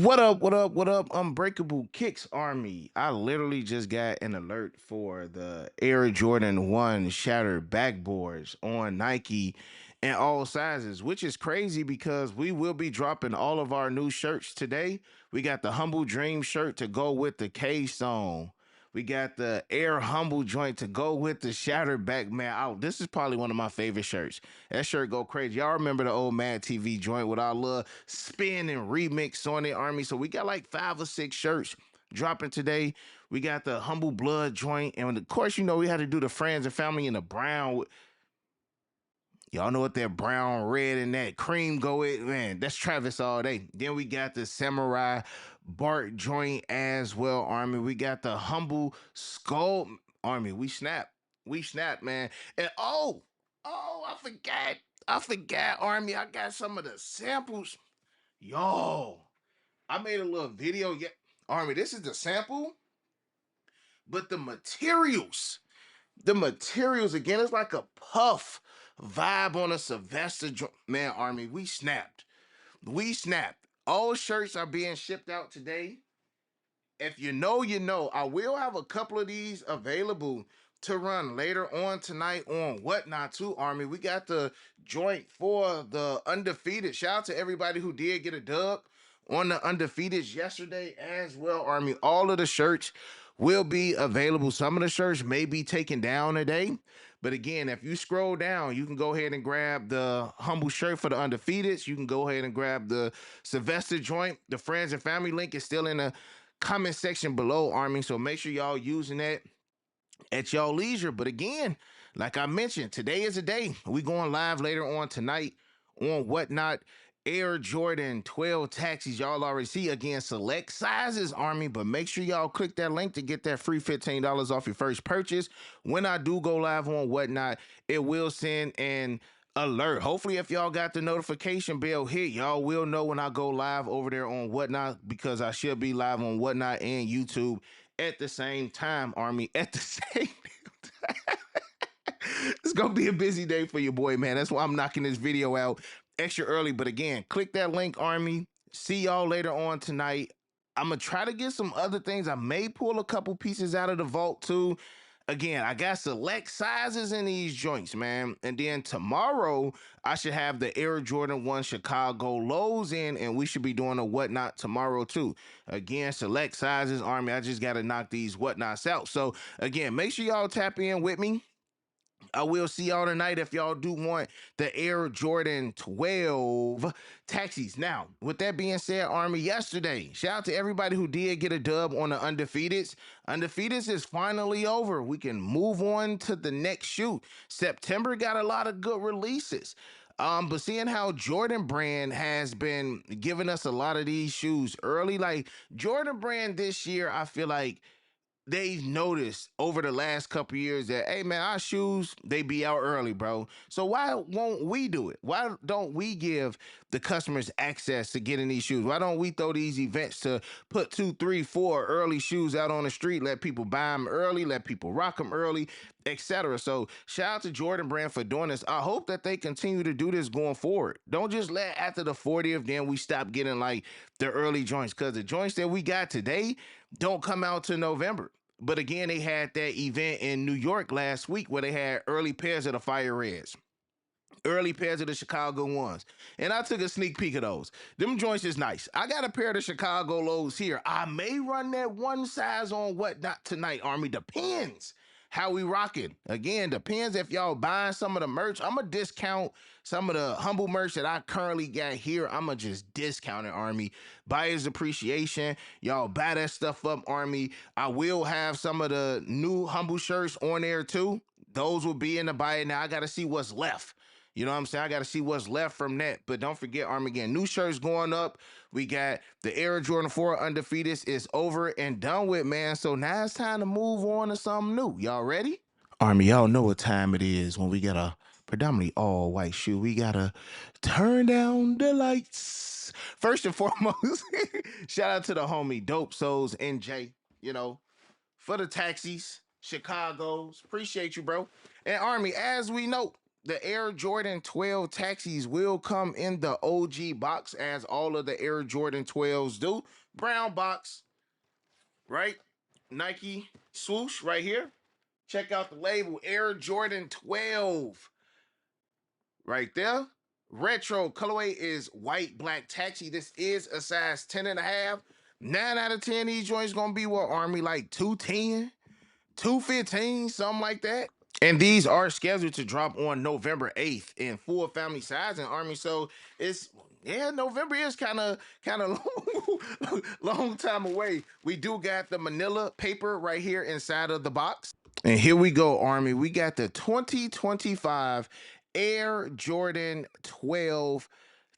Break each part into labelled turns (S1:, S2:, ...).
S1: What up? What up? What up? Unbreakable Kicks Army. I literally just got an alert for the Air Jordan 1 shattered backboards on Nike in all sizes, which is crazy because we will be dropping all of our new shirts today. We got the Humble Dream shirt to go with the K Stone. We got the Air Humble joint to go with the Shattered Back Man out. This is probably one of my favorite shirts. That shirt go crazy. Y'all remember the old Mad TV joint with our little spin and remix on it, Army? So we got like 5 or 6 shirts dropping today. We got the Humble Blood joint. And of course, you know, we had to do the friends and family in the brown. Y'all know what that brown, red, and that cream go with? Man, that's Travis all day. Then we got the Samurai Bart joint as well, Army. We got the Humble Skull Army. We snap. We snap, man. And I forgot. I forgot, Army. I got some of the samples. Yo, I made a little video. Yeah, Army, this is the sample, but the materials again, it's like a puff vibe on a Sylvester man. Army, we snapped. We snapped. All shirts are being shipped out today. If you know, you know. I will have a couple of these available to run later on tonight on Whatnot too, Army. We got the joint for the undefeated. Shout out to everybody who did get a dub on the undefeated yesterday as well, Army. All of the shirts will be available. Some of the shirts may be taken down today. But again, if you scroll down, you can go ahead and grab the humble shirt for the undefeateds. You can go ahead and grab the Sylvester joint. The friends and family link is still in the comment section below, Army. So make sure y'all using that at y'all leisure. But again, like I mentioned, today is a day. We going live later on tonight on Whatnot. Air Jordan 12 taxis. Y'all already see again, select sizes, Army. But make sure y'all click that link to get that free $15 off your first purchase. When I do go live on Whatnot, it will send an alert. Hopefully, if y'all got the notification bell hit, y'all will know when I go live over there on Whatnot, because I should be live on Whatnot and YouTube at the same time, Army. At the same time. It's gonna be a busy day for your boy, man. That's why I'm knocking this video out extra early. But again, click that link, Army. See y'all later on tonight. I'm gonna try to get some other things. I may pull a couple pieces out of the vault too. Again, I got select sizes in these joints, man. And then tomorrow, I should have the Air Jordan 1 Chicago lows in, and we should be doing a Whatnot tomorrow too. Again, select sizes, Army. I just got to knock these Whatnots out. So, again, make sure y'all tap in with me. I will see y'all tonight if y'all do want the Air Jordan 12 taxis. Now, with that being said, Army, yesterday, shout out to everybody who did get a dub on the undefeateds. Undefeateds is finally over. We can move on to the next shoot. September got a lot of good releases. But seeing how Jordan Brand has been giving us a lot of these shoes early, like Jordan Brand this year, I feel like they've noticed over the last couple years that, hey man, our shoes, they be out early, bro. So why won't we do it? Why don't we give the customers access to getting these shoes? Why don't we throw these events to put 2, 3, 4 early shoes out on the street, let people buy them early, let people rock them early, etc. So shout out to Jordan Brand for doing this. I hope that they continue to do this going forward. Don't just let after the 40th, then we stop getting like the early joints, because the joints that we got today don't come out to November. But again, they had that event in New York last week where they had early pairs of the Fire Reds, early pairs of the Chicago ones. And I took a sneak peek of those. Them joints is nice. I got a pair of the Chicago lows here. I may run that one size on Whatnot tonight, Army. Depends how we rocking. Again, depends if y'all buying some of the merch. I'm going to discount some of the humble merch that I currently got here. I'm going to just discount it, Army. Buyers appreciation. Y'all buy that stuff up, Army. I will have some of the new humble shirts on there too. Those will be in the buy. Now I got to see what's left. You know what I'm saying? I got to see what's left from that. But don't forget, Army, again, new shirts going up. We got the Air Jordan 4 undefeated is over and done with, man. So now it's time to move on to something new. Y'all ready? Army, y'all know what time it is when we got a predominantly all white shoe. We got to turn down the lights. First and foremost, shout out to the homie Dope Souls NJ, you know, for the taxis, Chicago's. Appreciate you, bro. And Army, as we know, the Air Jordan 12 taxis will come in the OG box, as all of the Air Jordan 12s do. Brown box, right? Nike swoosh right here. Check out the label, Air Jordan 12 right there. Retro colorway is white black taxi. This is a size 10 and a half. 9 out of 10, these joints gonna be what, Army? Like 210, 215, something like that. And these are scheduled to drop on November 8th in full family size and, Army. So it's, yeah, November is kind of long, long time away. We do got the manila paper right here inside of the box. And here we go, Army. We got the 2025 Air Jordan 12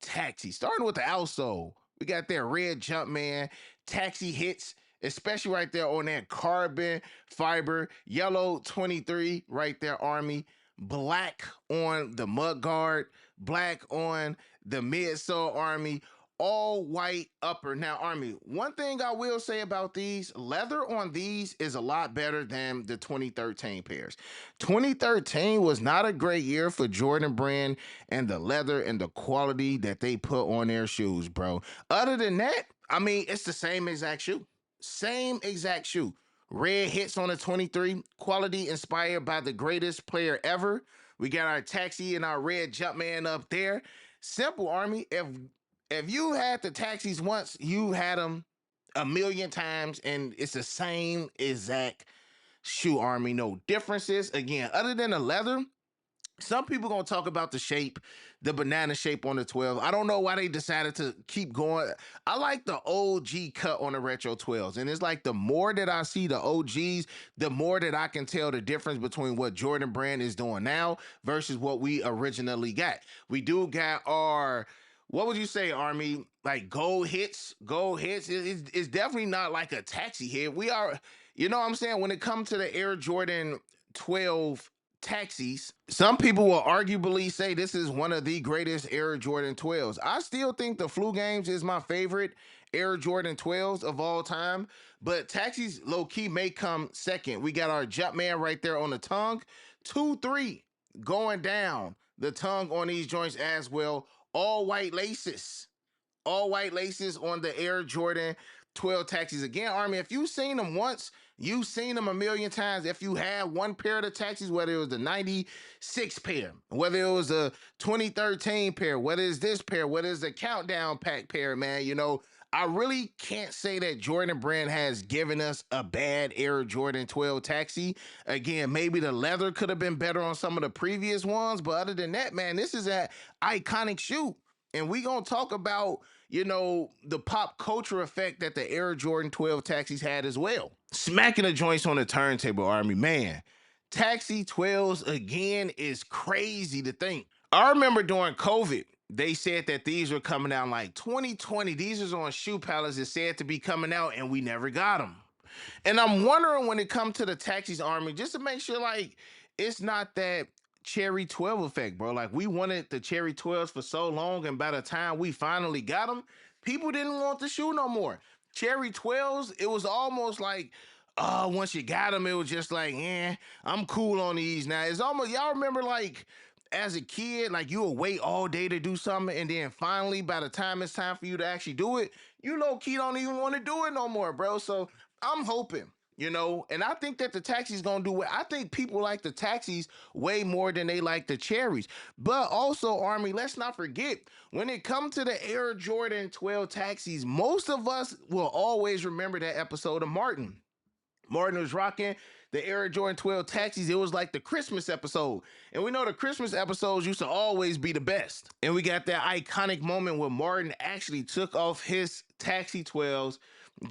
S1: taxi. Starting with the outsole, we got that red Jumpman taxi hits, especially right there on that carbon fiber. Yellow 23 right there, Army. Black on the mud guard, black on the midsole, Army. All white upper. Now, Army, one thing I will say about these, leather on these is a lot better than the 2013 pairs. 2013 was not a great year for Jordan Brand and the leather and the quality that they put on their shoes, bro. Other than that, I mean, it's the same exact shoe. Same exact shoe. Red hits on the 23, quality inspired by the greatest player ever. We got our taxi and our red Jumpman up there. Simple, Army. If you had the taxis once, you had them a million times, and it's the same exact shoe, Army. No differences. Again, other than the leather, some people gonna talk about the shape, the banana shape on the 12. I don't know why they decided to keep going. I like the OG cut on the retro 12s, and it's like the more that I see the OGs, the more that I can tell the difference between what Jordan Brand is doing now versus what we originally got. We do got our, what would you say, Army? Like gold hits, gold hits. It's definitely not like a taxi hit. We are, you know what I'm saying? When it comes to the Air Jordan 12 taxis, some people will arguably say this is one of the greatest Air Jordan 12s. I still think the Flu Games is my favorite Air Jordan 12s of all time, but taxis low key may come second. We got our Jumpman right there on the tongue. 2-3 going down the tongue on these joints as well. All white laces, all white laces on the Air Jordan 12 taxis. Again, Army, if you've seen them once, you've seen them a million times. If you had one pair of the taxis, whether it was the 96 pair, whether it was the 2013 pair, whether it's this pair, whether it's the countdown pack pair, man, you know, I really can't say that Jordan Brand has given us a bad Air Jordan 12 taxi. Again, maybe the leather could have been better on some of the previous ones, but other than that, man, this is an iconic shoe. And we gonna talk about, you know, the pop culture effect that the Air Jordan 12 taxis had as well. Smacking the joints on the turntable, Army, man. Taxi 12s again is crazy to think. I remember during COVID, they said that these were coming out like 2020. These was on Shoe Palace. It said to be coming out, and we never got them. And I'm wondering when it comes to the taxis, Army, just to make sure like it's not that cherry 12 effect, bro. Like we wanted the cherry 12s for so long, and by the time we finally got them, people didn't want the shoe no more. Cherry 12s, it was almost like, once you got them, it was just like, I'm cool on these now. It's almost, y'all remember like as a kid, like you would wait all day to do something, and then finally, by the time it's time for you to actually do it, you low key don't even want to do it no more, bro. So I'm hoping, you know, and I think that the taxis gonna do it. I think people like the taxis way more than they like the cherries. But also, Army, let's not forget, when it comes to the Air Jordan 12 taxis, most of us will always remember that episode of Martin. Martin was rocking the Air Jordan 12 taxis. It was like the Christmas episode. And we know the Christmas episodes used to always be the best. And we got that iconic moment where Martin actually took off his taxi 12s,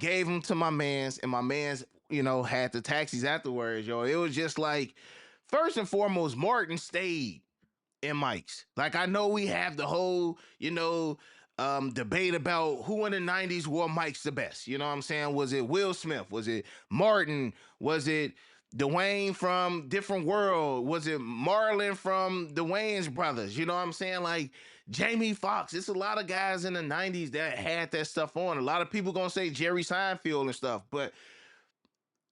S1: gave them to my mans, and my mans, you know, had the taxis afterwards, yo. It was just like, first and foremost, Martin stayed and Mike's. Like I know we have the whole, you know, debate about who in the 90s wore Mike's the best. You know what I'm saying? Was it Will Smith? Was it Martin? Was it Dwayne from Different World? Was it Marlon from the Wayans Brothers? You know what I'm saying? Like Jamie Foxx. It's a lot of guys in the 90s that had that stuff on. A lot of people gonna say Jerry Seinfeld and stuff, but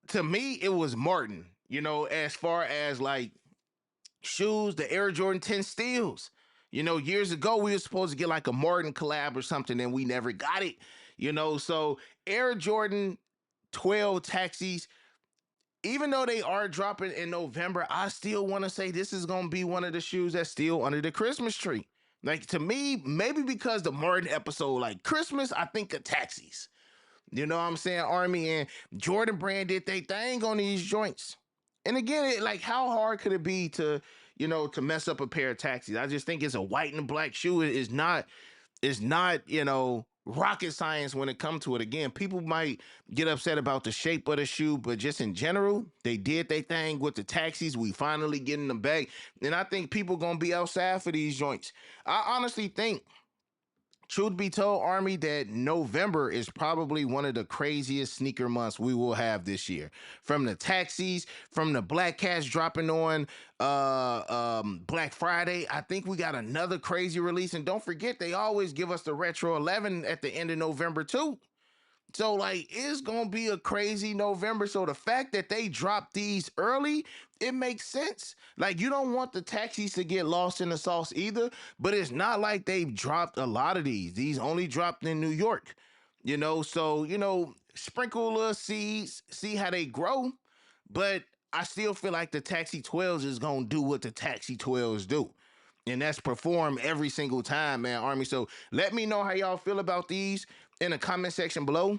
S1: to me, it was Martin, you know, as far as like shoes, the Air Jordan 10 Steels. You know, years ago we were supposed to get like a Martin collab or something, and we never got it. You know, so Air Jordan 12 taxis, even though they are dropping in November, I still want to say this is gonna be one of the shoes that's still under the Christmas tree. Like, to me, maybe because the Martin episode, like Christmas, I think of taxis. You know what I'm saying, Army? And Jordan Brand did they thing on these joints. And again, like, how hard could it be to, to mess up a pair of taxis? I just think it's a white and black shoe. It's not, rocket science when it comes to it. Again, people might get upset about the shape of the shoe, but just in general, they did their thing with the taxis. We finally getting them back. And I think people gonna be outside for these joints. I honestly think, truth be told, Army, that November is probably one of the craziest sneaker months we will have this year. From the taxis, from the Black Cats dropping on Black Friday, I think we got another crazy release. And don't forget, they always give us the Retro 11 at the end of November too. So, like, it's gonna be a crazy November. So the fact that they dropped these early, it makes sense. Like, you don't want the taxis to get lost in the sauce either, but it's not like they've dropped a lot of these. These only dropped in New York, so, sprinkle little seeds, see how they grow. But I still feel like the Taxi 12s is gonna do what the Taxi 12s do. And that's perform every single time, man, Army. So let me know how y'all feel about these in the comment section below.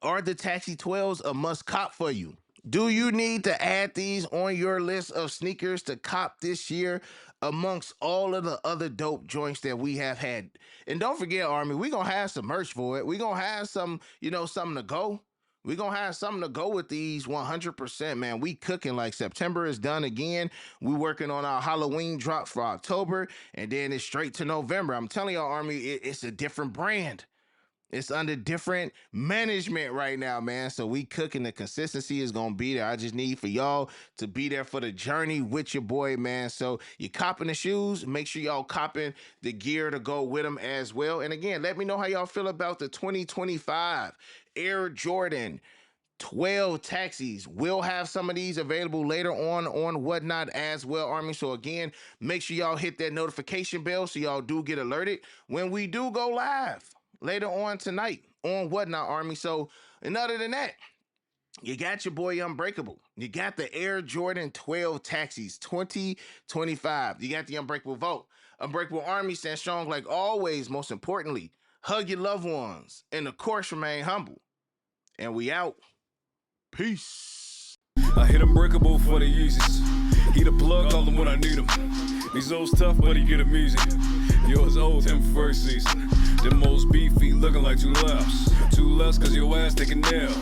S1: Are the Taxi 12s a must cop for you? Do you need to add these on your list of sneakers to cop this year amongst all of the other dope joints that we have had? And don't forget, Army, we're going to have some merch for it. We're going to have some, something to go. We're going to have something to go with these 100%, man. We cooking. Like, September is done again. We working on our Halloween drops for October, and then it's straight to November. I'm telling y'all, Army, it's a different brand. It's under different management right now, man. So we cooking. The consistency is going to be there. I just need for y'all to be there for the journey with your boy, man. So you copping the shoes, make sure y'all copping the gear to go with them as well. And again, let me know how y'all feel about the 2025 Air Jordan 12 taxis. We'll have some of these available later on Whatnot as well, Army. So again, make sure y'all hit that notification bell so y'all do get alerted when we do go live later on tonight on Whatnot, Army. So, and other than that, you got your boy Unbreakable. You got the Air Jordan 12 taxis 2025. You got the Unbreakable Vote. Unbreakable Army stands strong like always. Most importantly, hug your loved ones and of course remain humble. And we out. Peace.
S2: I hit Unbreakable for the Yeezys. He the plug, call him when I need him. These old tough, but he get him easy. Yours old him first season. The most beefy, looking like two laps. Two less, cause your ass take a nail.